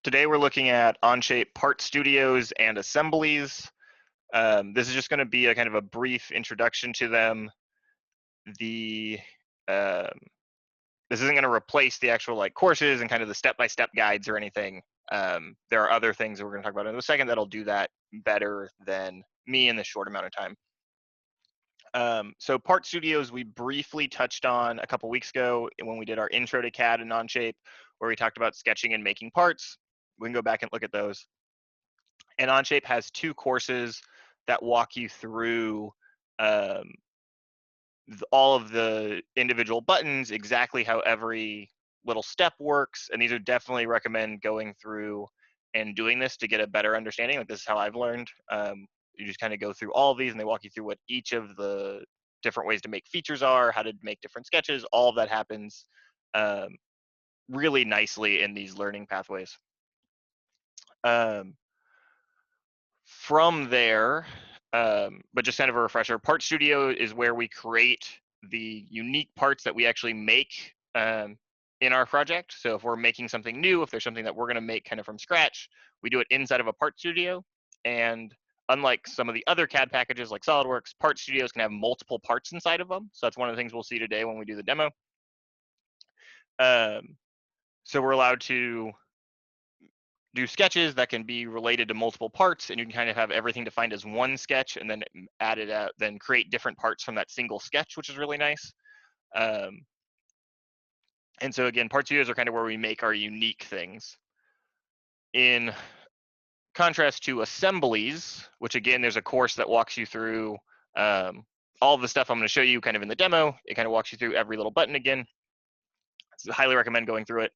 Today we're looking at OnShape part studios and assemblies. This is just going to be a kind of a brief introduction to them. Um, this isn't going to replace the actual like courses and kind of the step-by-step guides or anything. There are other things that we're going to talk about in a second that'll do that better than me in this short amount of time. So part studios we briefly touched on a couple weeks ago when we did our intro to CAD and OnShape, where we talked about sketching and making parts. We can go back and look at those. And OnShape has two courses that walk you through all of the individual buttons, exactly how every little step works. And these are definitely recommend going through and doing this to get a better understanding. Like this is how I've learned. You just kind of go through all of these and they walk you through what each of the different ways to make features are, how to make different sketches. All of that happens really nicely in these learning pathways. From there, but just kind of a refresher, Part Studio is where we create the unique parts that we actually make in our project. So if we're making something new, if there's something that we're going to make kind of from scratch, we do it inside of a Part Studio. And unlike some of the other CAD packages like SolidWorks, Part Studios can have multiple parts inside of them. So that's one of the things we'll see today when we do the demo. So we're allowed to do sketches that can be related to multiple parts, and you can kind of have everything defined as one sketch and then add it out, then create different parts from that single sketch, which is really nice. And so again, part studios are kind of where we make our unique things. In contrast to assemblies, which again, there's a course that walks you through all of the stuff I'm going to show you kind of in the demo. It kind of walks you through every little button again. So I highly recommend going through it.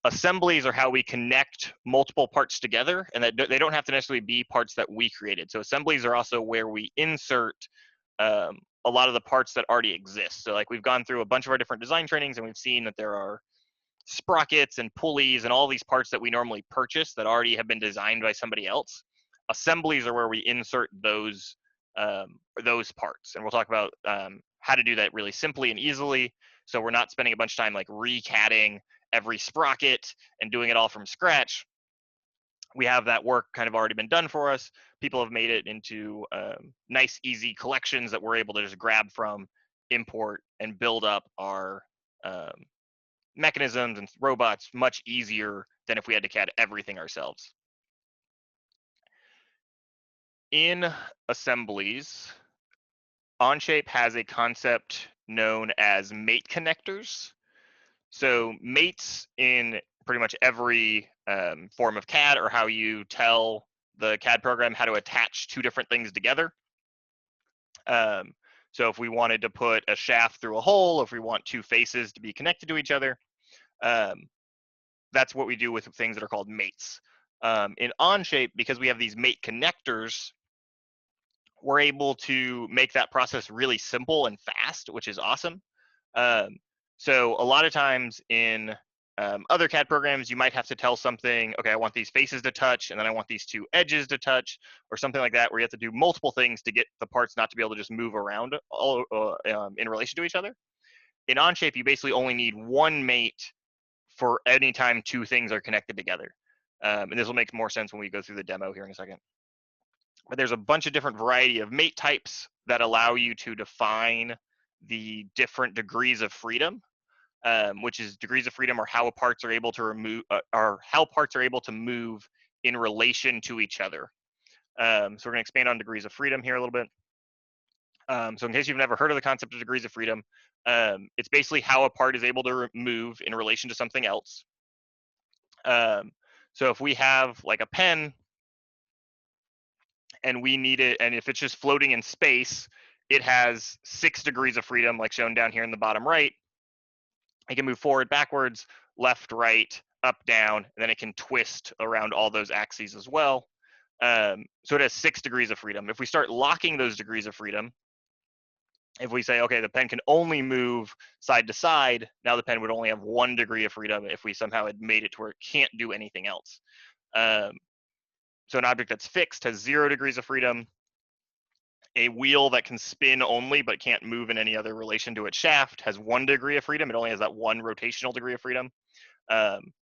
Assemblies are how we connect multiple parts together, and that they don't have to necessarily be parts that we created. So assemblies are also where we insert a lot of the parts that already exist. So like we've gone through a bunch of our different design trainings and we've seen that there are sprockets and pulleys and all these parts that we normally purchase that already have been designed by somebody else. Assemblies are where we insert those parts, and we'll talk about how to do that really simply and easily, so we're not spending a bunch of time like recading every sprocket and doing it all from scratch. We have that work kind of already been done for us. People have made it into nice, easy collections that we're able to just grab from, import, and build up our mechanisms and robots much easier than if we had to CAD everything ourselves. In assemblies, OnShape has a concept known as mate connectors. So mates in pretty much every form of CAD are how you tell the CAD program how to attach two different things together. So if we wanted to put a shaft through a hole, if we want two faces to be connected to each other, that's what we do with things that are called mates. In OnShape, because we have these mate connectors, we're able to make that process really simple and fast, which is awesome. So a lot of times in other CAD programs, you might have to tell something, okay, I want these faces to touch, and then I want these two edges to touch, or something like that, where you have to do multiple things to get the parts not to be able to just move around in relation to each other. In OnShape, you basically only need one mate for any time two things are connected together. And this will make more sense when we go through the demo here in a second. But there's a bunch of different variety of mate types that allow you to define the different degrees of freedom, which is degrees of freedom are how parts are able to remove, or how parts are able to move in relation to each other. So we're going to expand on degrees of freedom here a little bit. So in case you've never heard of the concept of degrees of freedom, it's basically how a part is able to move in relation to something else. So if we have like a pen and we need it, and if it's just floating in space, it has 6 degrees of freedom, like shown down here in the bottom right. It can move forward, backwards, left, right, up, down, and then it can twist around all those axes as well. So it has 6 degrees of freedom. If we start locking those degrees of freedom, if we say, okay, the pen can only move side to side, now the pen would only have 1 degree of freedom if we somehow had made it to where it can't do anything else. So an object that's fixed has 0 degrees of freedom. A wheel that can spin only but can't move in any other relation to its shaft has 1 degree of freedom. It only has that 1 rotational degree of freedom.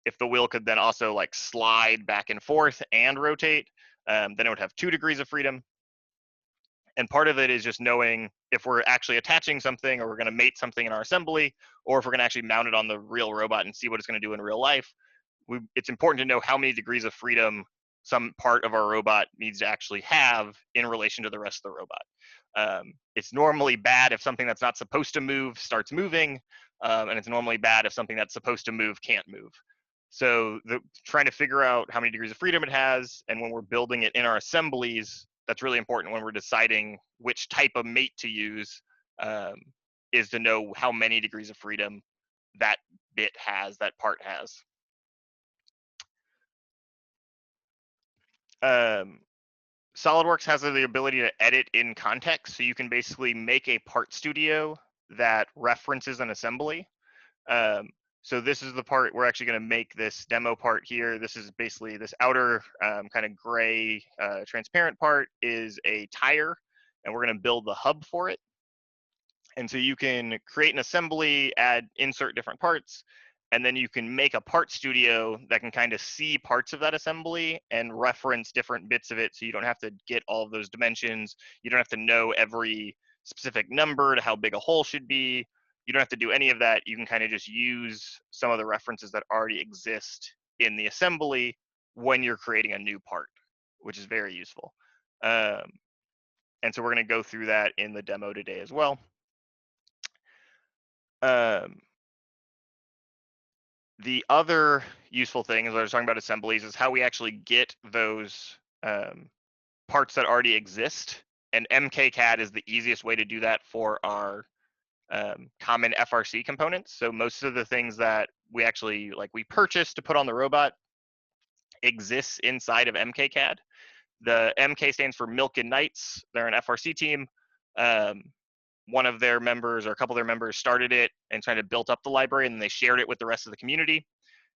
if the wheel could then also like slide back and forth and rotate, then it would have 2 degrees of freedom. And part of it is just knowing if we're actually attaching something, or we're going to mate something in our assembly, or if we're going to actually mount it on the real robot and see what it's going to do in real life. It's important to know how many degrees of freedom some part of our robot needs to actually have in relation to the rest of the robot. It's normally bad if something that's not supposed to move starts moving, and it's normally bad if something that's supposed to move can't move. So trying to figure out how many degrees of freedom it has, and when we're building it in our assemblies, that's really important when we're deciding which type of mate to use, is to know how many degrees of freedom that bit has, that part has. SolidWorks has the ability to edit in context, so you can basically make a part studio that references an assembly. So this is the part we're actually going to make this demo part here. This is basically this outer kind of gray transparent part is a tire, and we're going to build the hub for it. And so you can create an assembly, insert different parts, and then you can make a part studio that can kind of see parts of that assembly and reference different bits of it, so you don't have to get all of those dimensions. You don't have to know every specific number to how big a hole should be. You don't have to do any of that. You can kind of just use some of the references that already exist in the assembly when you're creating a new part, which is very useful. And so we're going to go through that in the demo today as well. The other useful thing, as I was talking about assemblies, is how we actually get those parts that already exist. And MKCAD is the easiest way to do that for our common FRC components. So most of the things that we actually we purchase to put on the robot exists inside of MKCAD. The MK stands for Milk and Knights. They're an FRC team. One of their members, or a couple of their members, started it and kind of built up the library, and then they shared it with the rest of the community.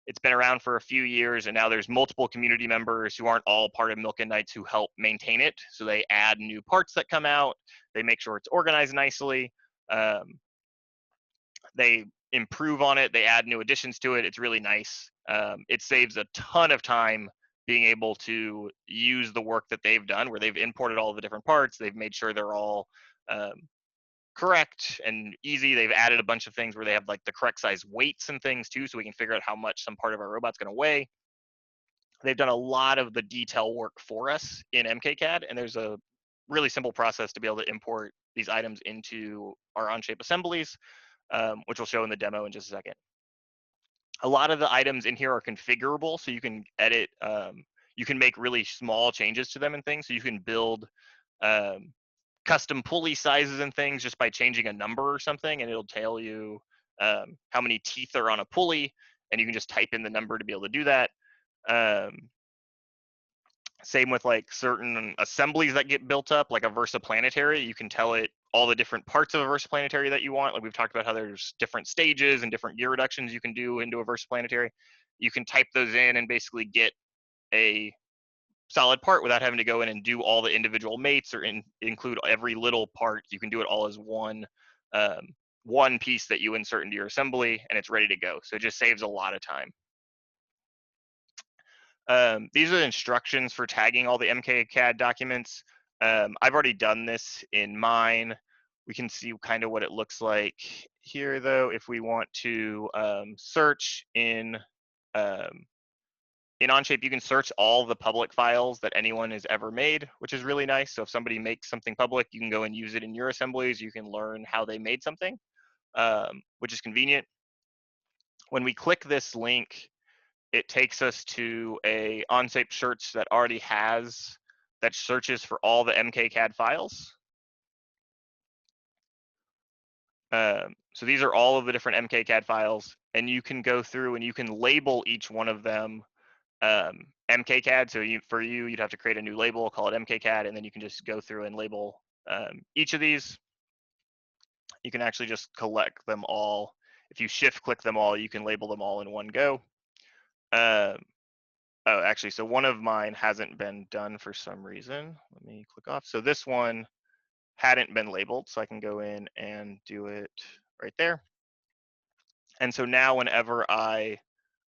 It's been around for a few years, and now there's multiple community members who aren't all part of Milk and Knights who help maintain it. So they add new parts that come out. They make sure it's organized nicely. They improve on it. They add new additions to it. It's really nice. It saves a ton of time being able to use the work that they've done, where they've imported all the different parts. They've made sure they're all correct and easy. They've added a bunch of things where they have the correct size weights and things too, so we can figure out how much some part of our robot's going to weigh. They've done a lot of the detail work for us in MKCAD, and there's a really simple process to be able to import these items into our OnShape assemblies, which we'll show in the demo in just a second. A lot of the items in here are configurable, so you can edit, you can make really small changes to them and things. So you can build custom pulley sizes and things just by changing a number or something, and it'll tell you how many teeth are on a pulley, and you can just type in the number to be able to do that. Same with certain assemblies that get built up, like a versaplanetary. You can tell it all the different parts of a versaplanetary that you want. Like we've talked about how there's different stages and different gear reductions you can do into a versaplanetary. You can type those in and basically get a solid part without having to go in and do all the individual mates or include every little part. You can do it all as one piece that you insert into your assembly, and it's ready to go. So it just saves a lot of time. These are the instructions for tagging all the MKCAD documents. I've already done this in mine. We can see kind of what it looks like here, though. If we want to search in OnShape, you can search all the public files that anyone has ever made, which is really nice. So if somebody makes something public, you can go and use it in your assemblies. You can learn how they made something, which is convenient. When we click this link, it takes us to a OnShape search that already has, that searches for all the MKCAD files. So these are all of the different MKCAD files, and you can go through and you can label each one of them MKCAD. So you'd have to create a new label, call it MKCAD, and then you can just go through and label each of these. You can actually just collect them all. If you shift click them all, you can label them all in one go. Oh, actually, so one of mine hasn't been done for some reason. Let me click off. So this one hadn't been labeled, so I can go in and do it right there. And so now whenever I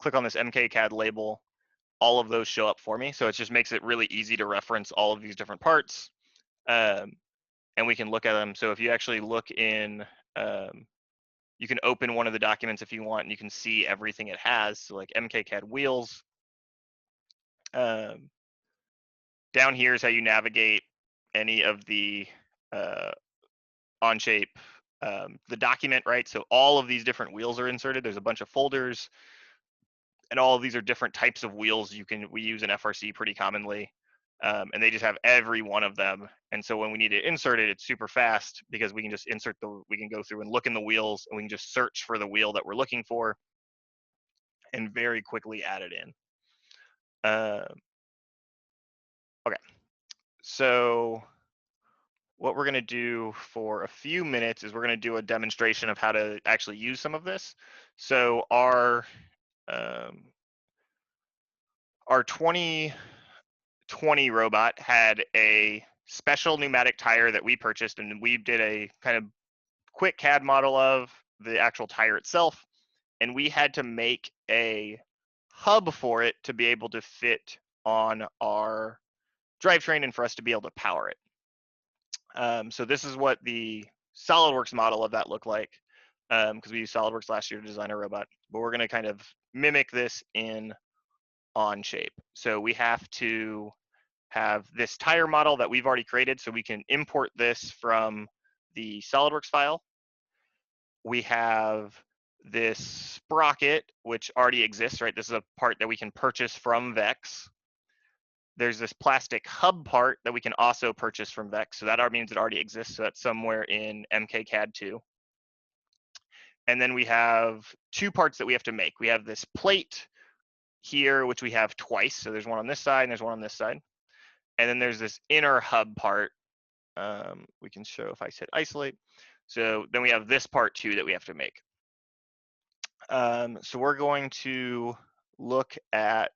click on this MKCAD label, all of those show up for me. So it just makes it really easy to reference all of these different parts. And we can look at them. So if you actually look in, you can open one of the documents if you want, and you can see everything it has. So like MKCAD wheels. Down here is how you navigate any of the OnShape, the document, right? So all of these different wheels are inserted. There's a bunch of folders, and all of these are different types of wheels we use in FRC pretty commonly. And they just have every one of them. And so when we need to insert it, it's super fast because we can just we can go through and look in the wheels, and we can just search for the wheel that we're looking for and very quickly add it in. Okay, so what we're gonna do for a few minutes is we're gonna do a demonstration of how to actually use some of this. So our 2020 robot had a special pneumatic tire that we purchased, and we did a kind of quick CAD model of the actual tire itself, and we had to make a hub for it to be able to fit on our drivetrain and for us to be able to power it. So this is what the SolidWorks model of that looked like, because we used SolidWorks last year to design a robot, but we're going to kind of mimic this in OnShape. So we have to have this tire model that we've already created, so we can import this from the SolidWorks file. We have this sprocket, which already exists, right? This is a part that we can purchase from Vex. There's this plastic hub part that we can also purchase from Vex. So that means it already exists. So that's somewhere in MKCAD 2. And then we have two parts that we have to make. We have this plate here, which we have twice. So there's one on this side and there's one on this side. And then there's this inner hub part. We can show if I hit isolate. So then we have this part too that we have to make. So we're going to look at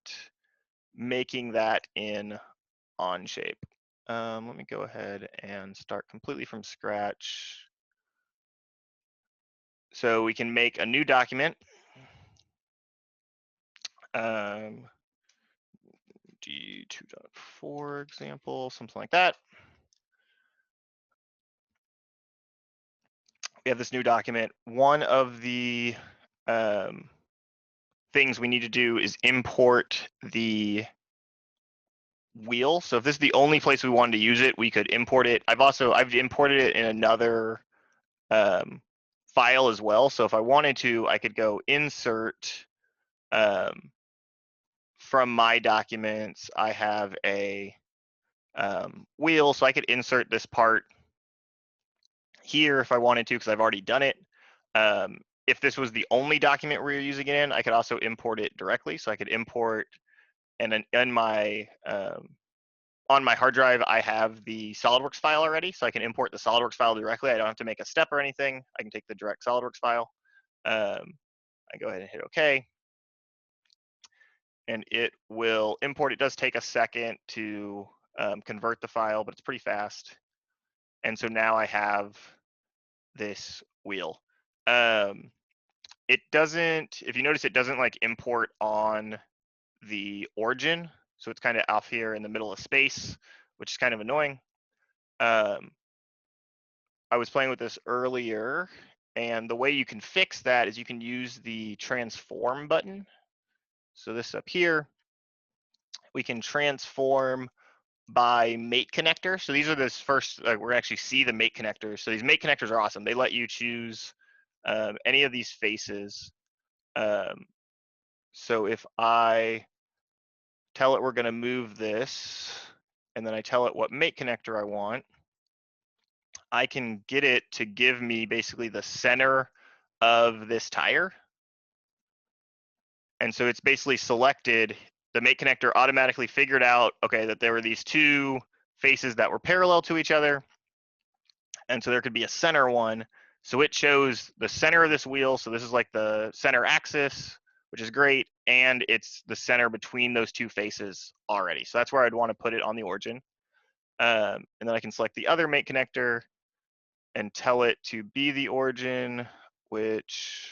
making that in OnShape. Let me go ahead and start completely from scratch. So we can make a new document. D2.4 example, something like that. We have this new document. One of the things we need to do is import the wheel. So if this is the only place we wanted to use it, we could import it. I've imported it in another file as well. So if I wanted to, I could go insert from my documents. I have a wheel, so I could insert this part here if I wanted to, because I've already done it. If this was the only document we were using it in, I could also import it directly. So I could import, and in my on my hard drive, I have the SolidWorks file already, so I can import the SolidWorks file directly. I don't have to make a step or anything. I can take the direct SolidWorks file. I go ahead and hit OK. And it will import. It does take a second to convert the file, but it's pretty fast. And so now I have this wheel. It doesn't, if you notice, it doesn't like import on the origin. So it's kind of off here in the middle of space, which is kind of annoying. I was playing with this earlier, and the way you can fix that is you can use the transform button. So this up here, we can transform by mate connector. So these are this first, we're gonna actually see the mate connectors. So these mate connectors are awesome. They let you choose any of these faces. So if I tell it we're gonna move this, and then I tell it what mate connector I want, I can get it to give me basically the center of this tire. And so it's basically selected, the mate connector automatically figured out, okay, that there were these two faces that were parallel to each other. And so there could be a center one. So it chose the center of this wheel. So this is like the center axis, which is great. And it's the center between those two faces already. So that's where I'd want to put it on the origin. And then I can select the other mate connector and tell it to be the origin, which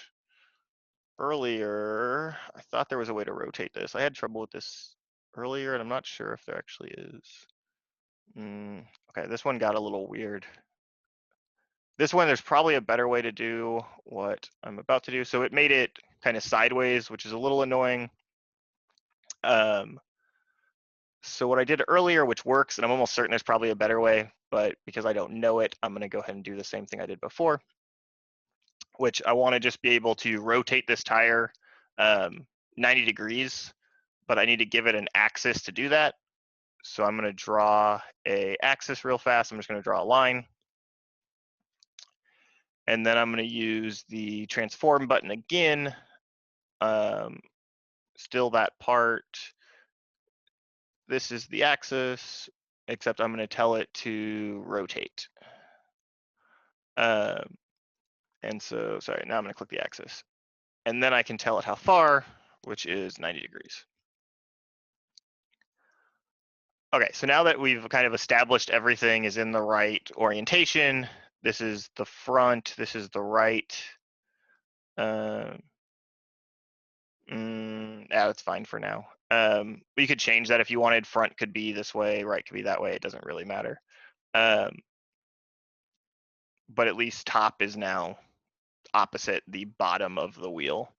earlier, I thought there was a way to rotate this. I had trouble with this earlier, and I'm not sure if there actually is. Okay, this one got a little weird. This one, there's probably a better way to do what I'm about to do. So it made it kind of sideways, which is a little annoying. So what I did earlier, which works, and I'm almost certain there's probably a better way, but because I don't know it, I'm gonna go ahead and do the same thing I did before, which I wanna just be able to rotate this tire 90 degrees, but I need to give it an axis to do that. So I'm gonna draw a axis real fast. I'm just gonna draw a line. And then I'm gonna use the transform button again. Still that part. This is the axis, except I'm gonna tell it to rotate. And so, sorry, now I'm gonna click the axis. And then I can tell it how far, which is 90 degrees. Okay, so now that we've kind of established everything is in the right orientation, this is the front, this is the right. Yeah, that's fine for now. You could change that if you wanted. Front could be this way, right could be that way. It doesn't really matter. But at least top is now opposite the bottom of the wheel.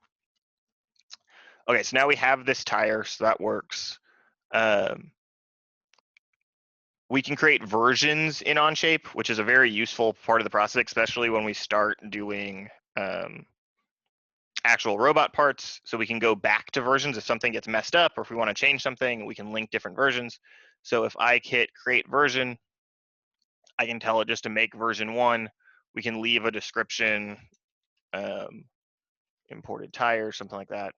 Okay, so now we have this tire, so that works. We can create versions in OnShape, which is a very useful part of the process, especially when we start doing actual robot parts. So we can go back to versions if something gets messed up, or if we want to change something, we can link different versions. So if I hit create version, I can tell it just to make version 1. We can leave a description, imported tire, something like that.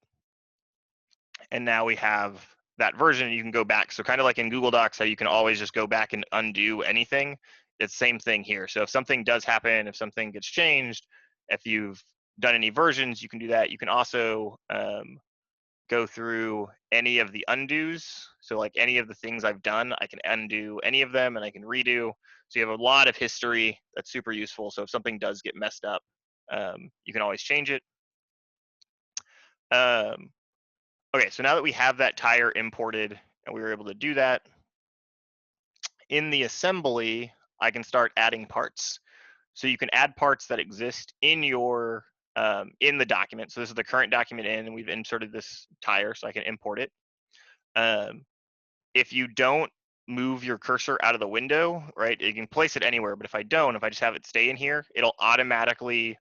And now we have that version, you can go back. So kind of like in Google Docs, how you can always just go back and undo anything. It's the same thing here. So if something does happen, if something gets changed, if you've done any versions, you can do that. You can also go through any of the undos. So like any of the things I've done, I can undo any of them and I can redo. So you have a lot of history that's super useful. So if something does get messed up, you can always change it. Okay, so now that we have that tire imported and we were able to do that, in the assembly, I can start adding parts. So you can add parts that exist in your in the document. So this is the current document in, and we've inserted this tire, so I can import it. If you don't move your cursor out of the window, right, you can place it anywhere, but if I don't, if I just have it stay in here, it'll automatically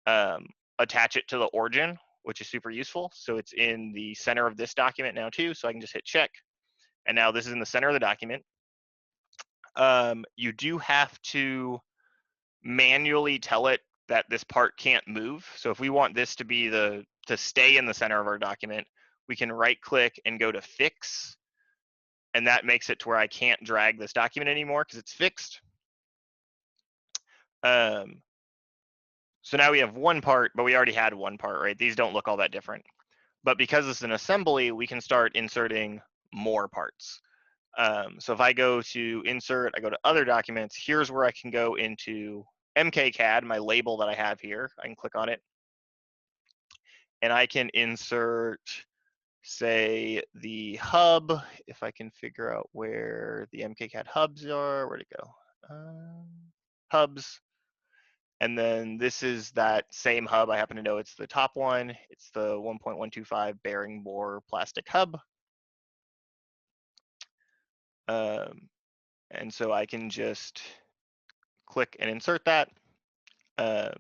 attach it to the origin, which is super useful. So it's in the center of this document now too, so I can just hit check. And now this is in the center of the document. You do have to manually tell it that this part can't move. So if we want this to be to stay in the center of our document, we can right click and go to fix. And that makes it to where I can't drag this document anymore because it's fixed. So now we have one part, but we already had one part, right? These don't look all that different. But because it's an assembly, we can start inserting more parts. So if I go to insert, I go to other documents, here's where I can go into MKCAD, my label that I have here. I can click on it. And I can insert, say, the hub, if I can figure out where the MKCAD hubs are. Where'd it go? Hubs. And then this is that same hub. I happen to know it's the top one. It's the 1.125 bearing bore plastic hub. And so I can just click and insert that. Okay.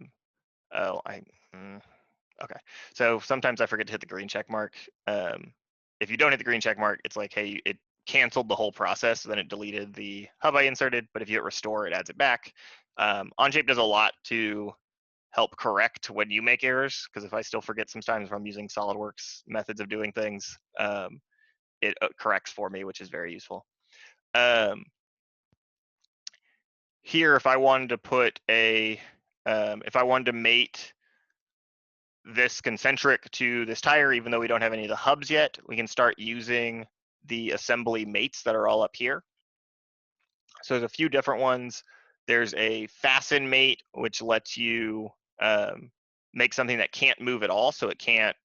So sometimes I forget to hit the green check mark. If you don't hit the green check mark, it's like, hey, it canceled the whole process. So then it deleted the hub I inserted. But if you hit restore, it adds it back. OnShape does a lot to help correct when you make errors. Because if I still forget sometimes if I'm using SolidWorks methods of doing things, it corrects for me, which is very useful. Here, if I wanted to put if I wanted to mate this concentric to this tire, even though we don't have any of the hubs yet, we can start using the assembly mates that are all up here. So there's a few different ones. There's a fasten mate, which lets you make something that can't move at all. So it can't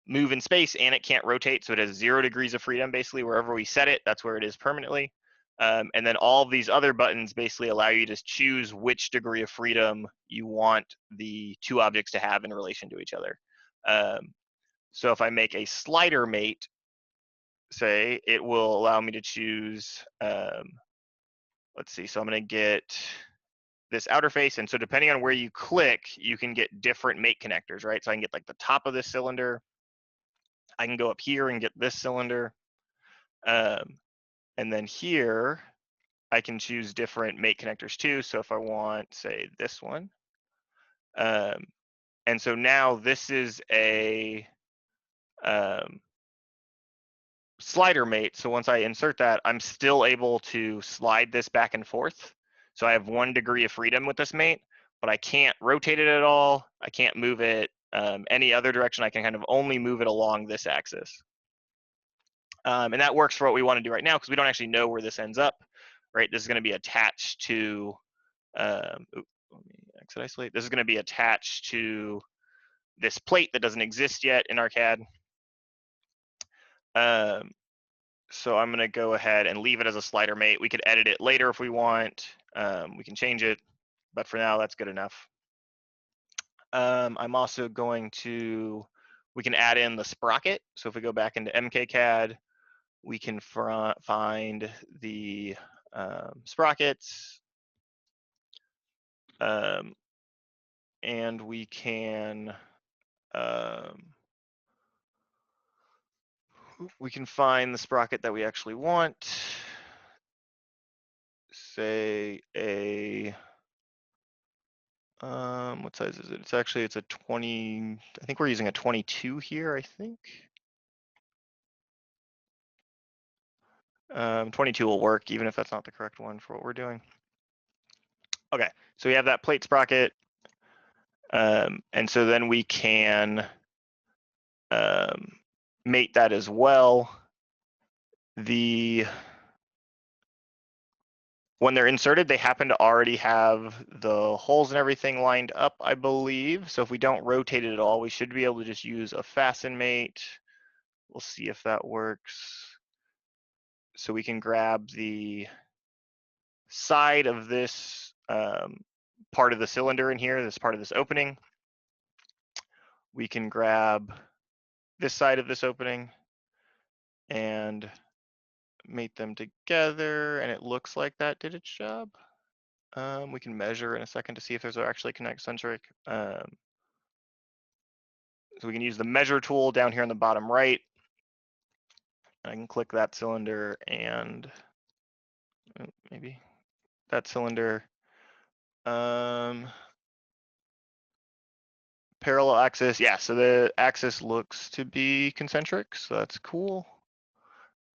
move in space and it can't rotate. So it has 0 degrees of freedom. Basically, wherever we set it, that's where it is permanently. And then all of these other buttons basically allow you to choose which degree of freedom you want the two objects to have in relation to each other. So if I make a slider mate, say, it will allow me to choose, let's see, so I'm going to get this outer face. And so depending on where you click, you can get different mate connectors, right? So I can get like the top of this cylinder. I can go up here and get this cylinder. And then here, I can choose different mate connectors too. So if I want, say, this one. And so now this is a slider mate. So once I insert that, I'm still able to slide this back and forth. So I have 1 degree of freedom with this mate, but I can't rotate it at all. I can't move it any other direction. I can kind of only move it along this axis. And that works for what we want to do right now because we don't actually know where this ends up, right? This is going to be attached to, let me exit isolate. This is going to be attached to this plate that doesn't exist yet in our CAD. So I'm going to go ahead and leave it as a slider mate. We could edit it later if we want. We can change it, but for now, that's good enough. I'm also going to, we can add in the sprocket. So if we go back into MKCAD, we can find the sprockets. And we can find the sprocket that we actually want. Say a, what size is it? It's a 20, I think we're using a 22 here, I think. 22 will work, even if that's not the correct one for what we're doing. Okay, so we have that plate sprocket. And so then we can mate that as well. When they're inserted, they happen to already have the holes and everything lined up, I believe. So if we don't rotate it at all, we should be able to just use a fasten mate. We'll see if that works. So we can grab the side of this part of the cylinder in here, this part of this opening. We can grab this side of this opening and mate them together, and it looks like that did its job. We can measure in a second to see if those are actually concentric. So we can use the measure tool down here on the bottom right. I can click that cylinder and maybe that cylinder. Parallel axis, yeah, so the axis looks to be concentric, so that's cool.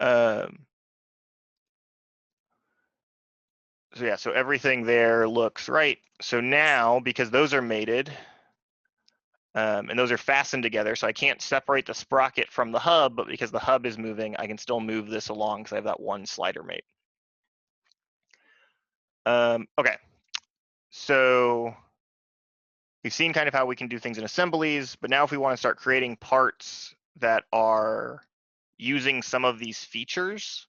So yeah, so everything there looks right. So now, because those are mated, and those are fastened together, so I can't separate the sprocket from the hub, but because the hub is moving, I can still move this along because I have that one slider mate. Okay, so we've seen kind of how we can do things in assemblies, but now if we want to start creating parts that are using some of these features,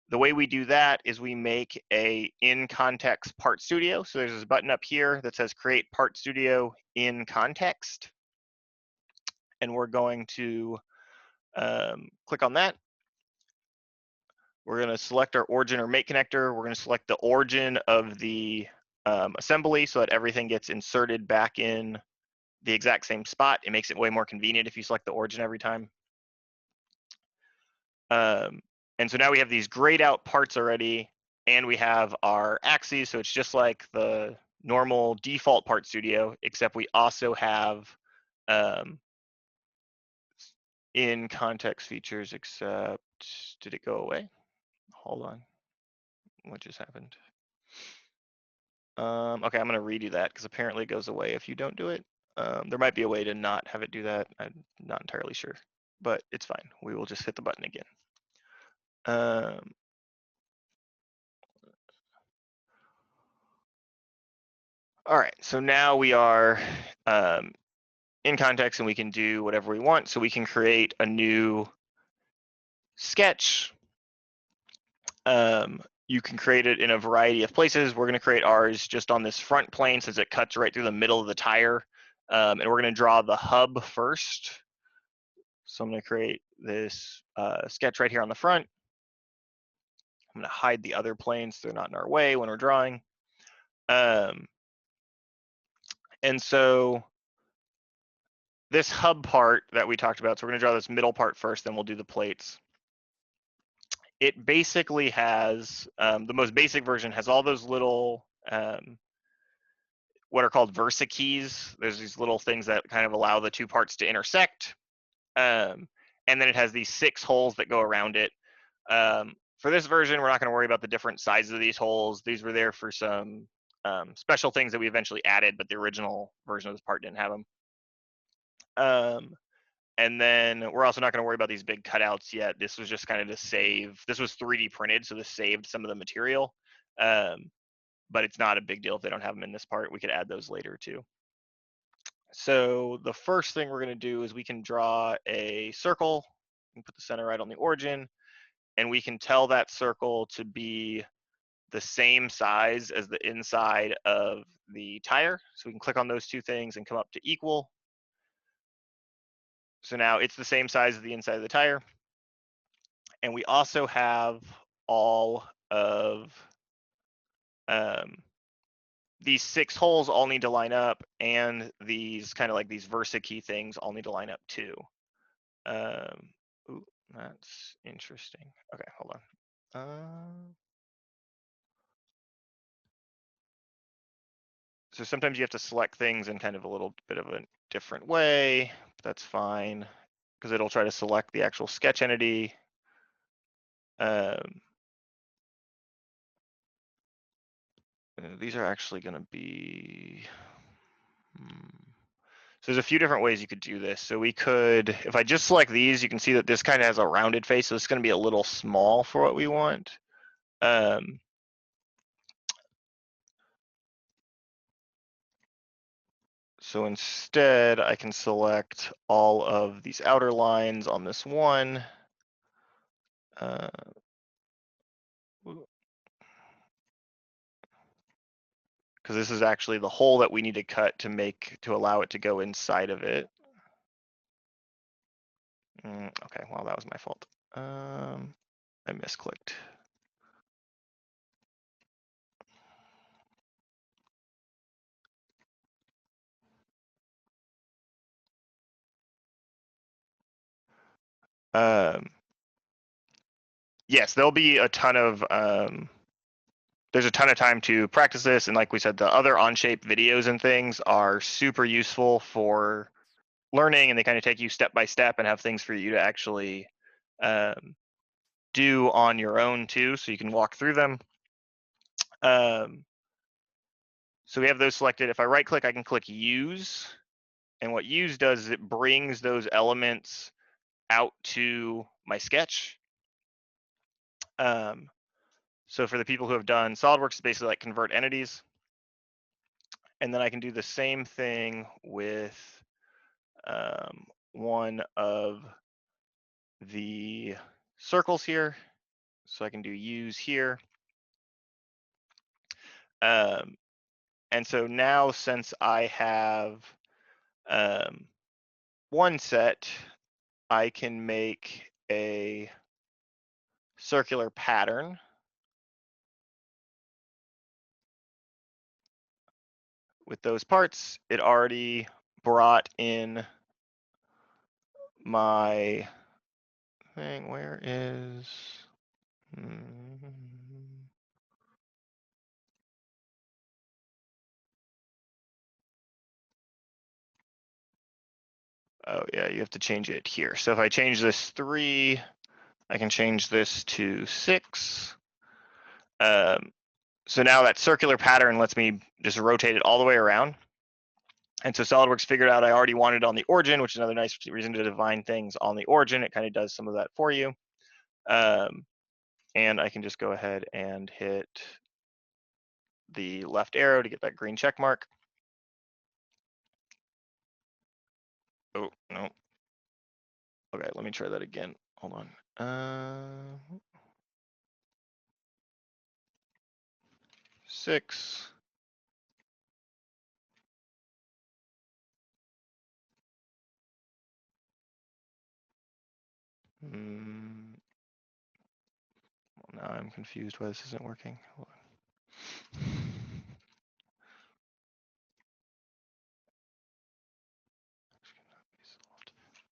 the way we do that is we make a in context part studio. So there's this button up here that says create part studio in context. And we're going to click on that. We're going to select our origin or mate connector. We're going to select the origin of the assembly so that everything gets inserted back in the exact same spot. It makes it way more convenient if you select the origin every time. And so now we have these grayed out parts already, and we have our axes. So it's just like the normal default part studio, except we also have in context features, except, did it go away? Hold on, what just happened? Okay, I'm gonna redo that because apparently it goes away if you don't do it. There might be a way to not have it do that. I'm not entirely sure, but it's fine. We will just hit the button again. All right, so now we are in context and we can do whatever we want. So we can create a new sketch. You can create it in a variety of places. We're going to create ours just on this front plane since it cuts right through the middle of the tire. And we're going to draw the hub first. So I'm going to create this sketch right here on the front. I'm going to hide the other planes so they're not in our way when we're drawing. And so this hub part that we talked about, so we're going to draw this middle part first, then we'll do the plates. It basically has, the most basic version has all those little, what are called versa keys. There's these little things that kind of allow the two parts to intersect. And then it has these 6 holes that go around it. For this version, we're not going to worry about the different sizes of these holes. These were there for some special things that we eventually added, but the original version of this part didn't have them. And then we're also not going to worry about these big cutouts yet. This was just kind of to save. This was 3D printed, so this saved some of the material. But it's not a big deal if they don't have them in this part. We could add those later too. So the first thing we're going to do is we can draw a circle and put the center right on the origin. And we can tell that circle to be the same size as the inside of the tire. So we can click on those two things and come up to equal. So now it's the same size as the inside of the tire. And we also have all of these 6 holes all need to line up, and these kind of like these versa key things all need to line up too. Ooh, that's interesting. Okay, hold on. So sometimes you have to select things in kind of a little bit of a different way. That's fine, because it'll try to select the actual sketch entity. These are actually going to be, so there's a few different ways you could do this. So we could, if I just select these, you can see that this kind of has a rounded face, so it's going to be a little small for what we want. So instead, I can select all of these outer lines on this one. Because this is actually the hole that we need to cut to allow it to go inside of it. Okay, well, that was my fault. I misclicked. Yes, there'll be a ton of, there's a ton of time to practice this. And like we said, the other OnShape videos and things are super useful for learning, and they kind of take you step by step and have things for you to actually do on your own too, so you can walk through them. So we have those selected. If I right click, I can click use. And what use does is it brings those elements out to my sketch. So for the people who have done SolidWorks, it's basically like convert entities. And then I can do the same thing with one of the circles here. So I can do use here. And so now, since I have one set, I can make a circular pattern. With those parts, it already brought in my thing. Where is? Oh yeah, you have to change it here. So if I change this 3, I can change this to 6. So now that circular pattern lets me just rotate it all the way around. And so SolidWorks figured out I already wanted it on the origin, which is another nice reason to define things on the origin. It kind of does some of that for you. And I can just go ahead and hit the left arrow to get that green check mark. Oh, no. Okay, let me try that again. Hold on. 6. Well, now I'm confused why this isn't working. Hold on.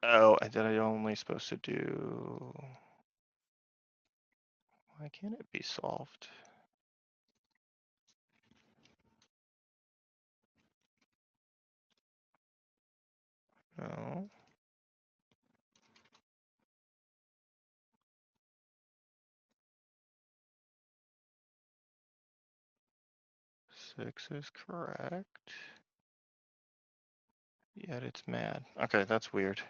Oh, I thought I only supposed to do. Why can't it be solved? No. Six is correct. Yet it's mad. Okay, that's weird.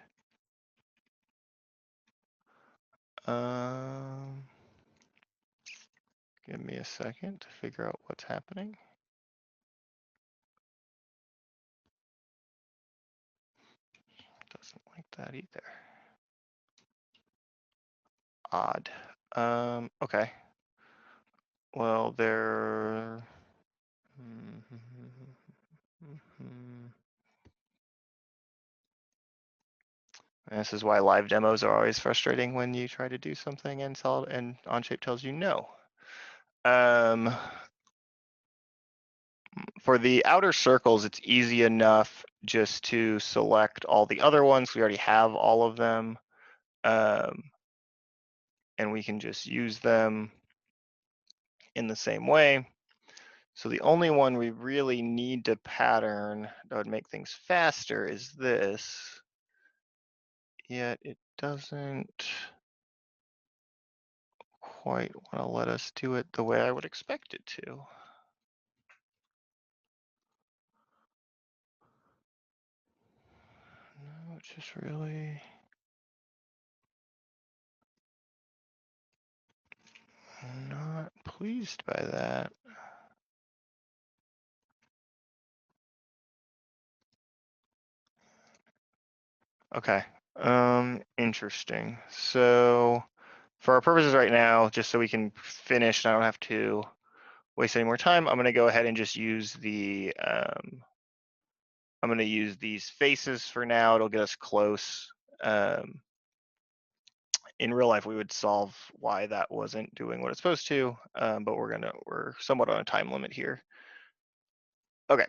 Give me a second to figure out what's happening. Doesn't like that either. Odd. Okay. Well, there. This is why live demos are always frustrating when you try to do something and OnShape tells you no. For the outer circles, it's easy enough just to select all the other ones. We already have all of them. And we can just use them in the same way. So the only one we really need to pattern that would make things faster is this. Yet it doesn't quite want to let us do it the way I would expect it to. No, it's just really not pleased by that. Okay, interesting. So for our purposes right now, just so we can finish and I don't have to waste any more time, I'm gonna go ahead and just use the, I'm gonna use these faces for now. It'll get us close. In real life, we would solve why that wasn't doing what it's supposed to, but we're somewhat on a time limit here. Okay,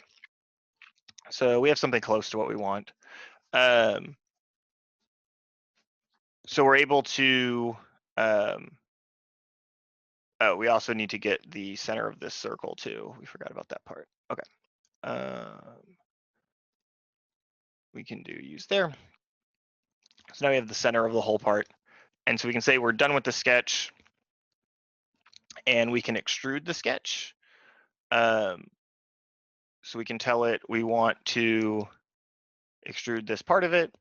so we have something close to what we want. So we're able to, oh, we also need to get the center of this circle too. We forgot about that part. Okay. We can use there. So now we have the center of the whole part. And so we can say we're done with the sketch and we can extrude the sketch. So we can tell it we want to extrude this part of it.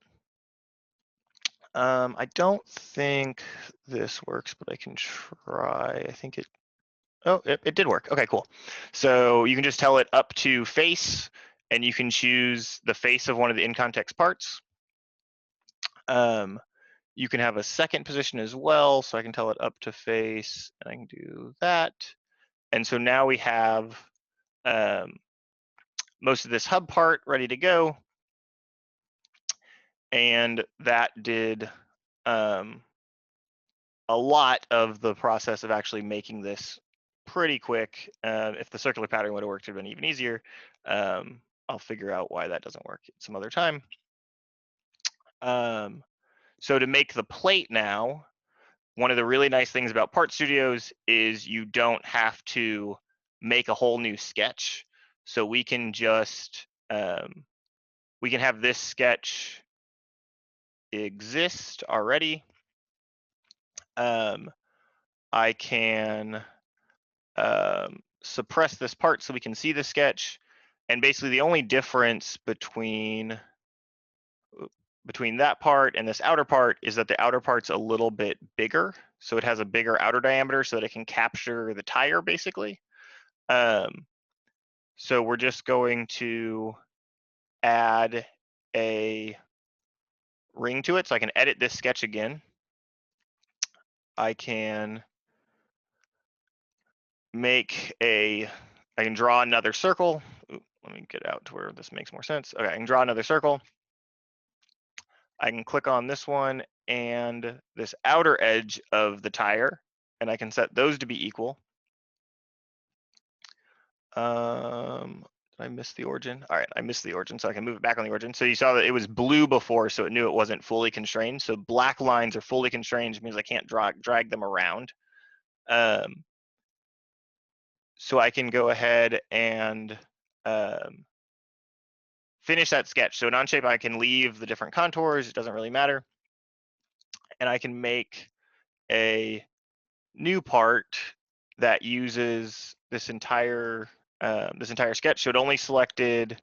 I don't think this works, but I can try. I think it did work. Okay, cool. So you can just tell it up to face, and you can choose the face of one of the in-context parts. You can have a second position as well, so I can tell it up to face, and I can do that. And so now we have most of this hub part ready to go. And that did a lot of the process of actually making this pretty quick. If the circular pattern would have worked, it would have been even easier. I'll figure out why that doesn't work some other time. So to make the plate now, one of the really nice things about Part Studios is you don't have to make a whole new sketch. So we can just, we can have this sketch exist already. I can suppress this part so we can see the sketch. And basically the only difference between that part and this outer part is that the outer part's a little bit bigger. So it has a bigger outer diameter so that it can capture the tire basically. So we're just going to add a ring to it. So I can edit this sketch again. I can I can draw another circle. Ooh, let me get out to where this makes more sense. Okay, I can draw another circle. I can click on this one and this outer edge of the tire, and I can set those to be equal. Did I miss the origin? All right, I missed the origin, so I can move it back on the origin. So you saw that it was blue before, so it knew it wasn't fully constrained. So black lines are fully constrained, which means I can't drag them around. So I can go ahead and finish that sketch. So in OnShape, I can leave the different contours. It doesn't really matter. And I can make a new part that uses this entire sketch. So it only selected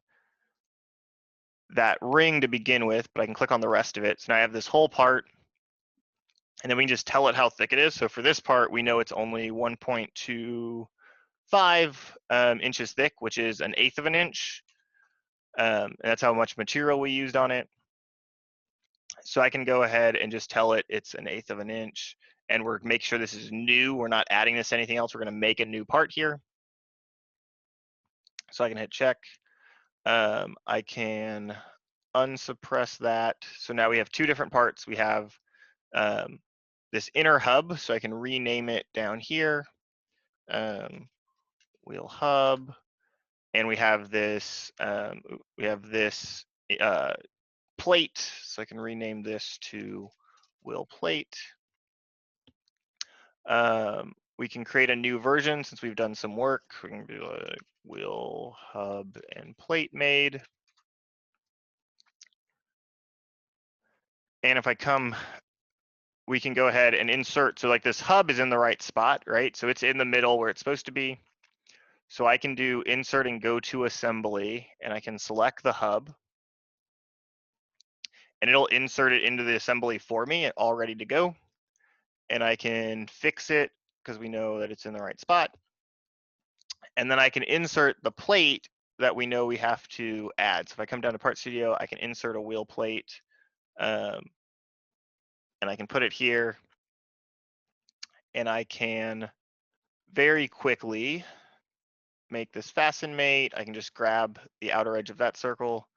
that ring to begin with, but I can click on the rest of it. So now I have this whole part, and then we can just tell it how thick it is. So for this part, we know it's only 1.25 inches thick, which is 1/8 of an inch. And that's how much material we used on it. So I can go ahead and just tell it it's 1/8 of an inch, and we're make sure this is new. We're not adding this to anything else. We're going to make a new part here. So I can hit check. I can unsuppress that. So now we have two different parts. We have this inner hub, so I can rename it down here, wheel hub, and we have this plate, so I can rename this to wheel plate. We can create a new version since we've done some work. We can do a wheel hub and plate made. And if I come, we can go ahead and insert. So like this hub is in the right spot, right? So it's in the middle where it's supposed to be. So I can do insert and go to assembly, and I can select the hub, and it'll insert it into the assembly for me, all ready to go. And I can fix it because we know that it's in the right spot. And then I can insert the plate that we know we have to add. So if I come down to Part Studio, I can insert a wheel plate, and I can put it here, and I can very quickly make this fasten mate. I can just grab the outer edge of that circle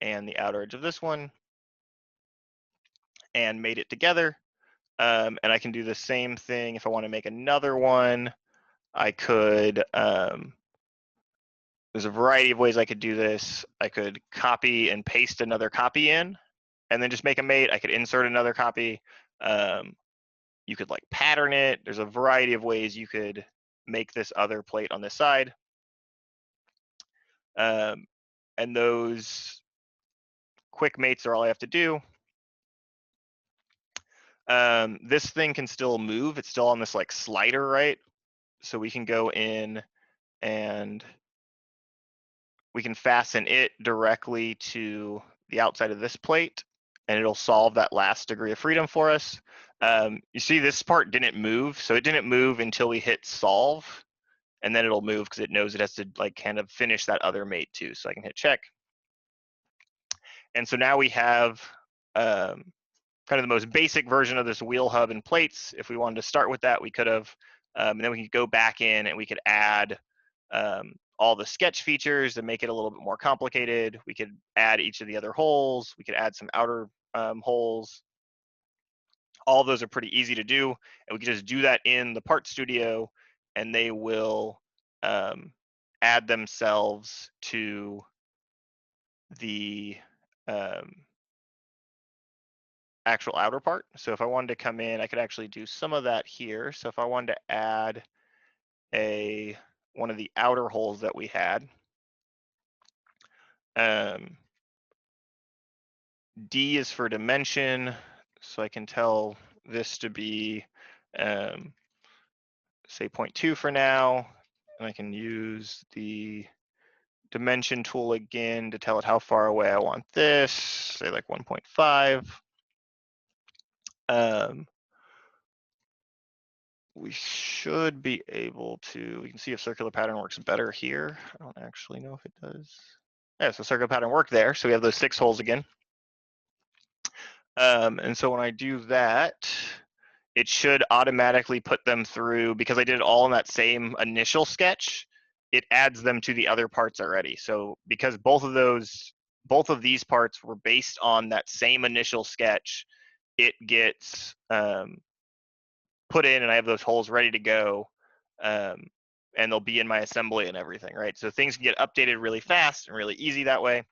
and the outer edge of this one and mate it together. And I can do the same thing if I want to make another one. I could, there's a variety of ways I could do this. I could copy and paste another copy in and then just make a mate. I could insert another copy. You could like pattern it. There's a variety of ways you could make this other plate on this side. And those quick mates are all I have to do. This thing can still move. It's still on this like slider, right? So we can go in and we can fasten it directly to the outside of this plate, and it'll solve that last degree of freedom for us. You see this part didn't move, so it didn't move until we hit solve, and then it'll move because it knows it has to like kind of finish that other mate too. So I can hit check. And so now we have kind of the most basic version of this wheel hub and plates. If we wanted to start with that, we could have, and then we could go back in and we could add all the sketch features and make it a little bit more complicated. We could add each of the other holes. We could add some outer holes. All of those are pretty easy to do, and we could just do that in the Part Studio, and they will add themselves to the actual outer part. So if I wanted to come in, I could actually do some of that here. So if I wanted to add one of the outer holes that we had, D is for dimension, so I can tell this to be say 0.2 for now, and I can use the dimension tool again to tell it how far away I want this, say like 1.5. we should be able to, we can see if circular pattern works better here. I don't actually know if it does. Yeah, so circular pattern worked there. So we have those 6 holes again. And so when I do that, it should automatically put them through, because I did it all in that same initial sketch, it adds them to the other parts already. So because both of these parts were based on that same initial sketch, it gets put in, and I have those holes ready to go, and they'll be in my assembly and everything, right? So things can get updated really fast and really easy that way.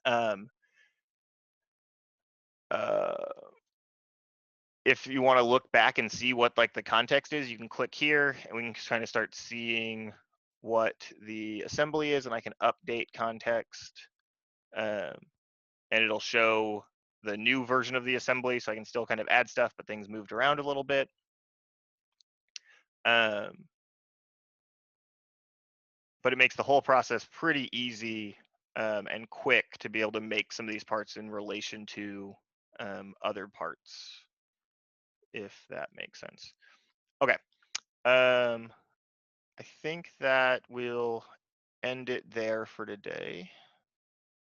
Um, uh, if you want to look back and see what like the context is, you can click here and we can kind of start seeing what the assembly is, and I can update context, and it'll show the new version of the assembly, so I can still kind of add stuff, but things moved around a little bit. But it makes the whole process pretty easy and quick to be able to make some of these parts in relation to other parts, if that makes sense. Okay. I think that will end it there for today.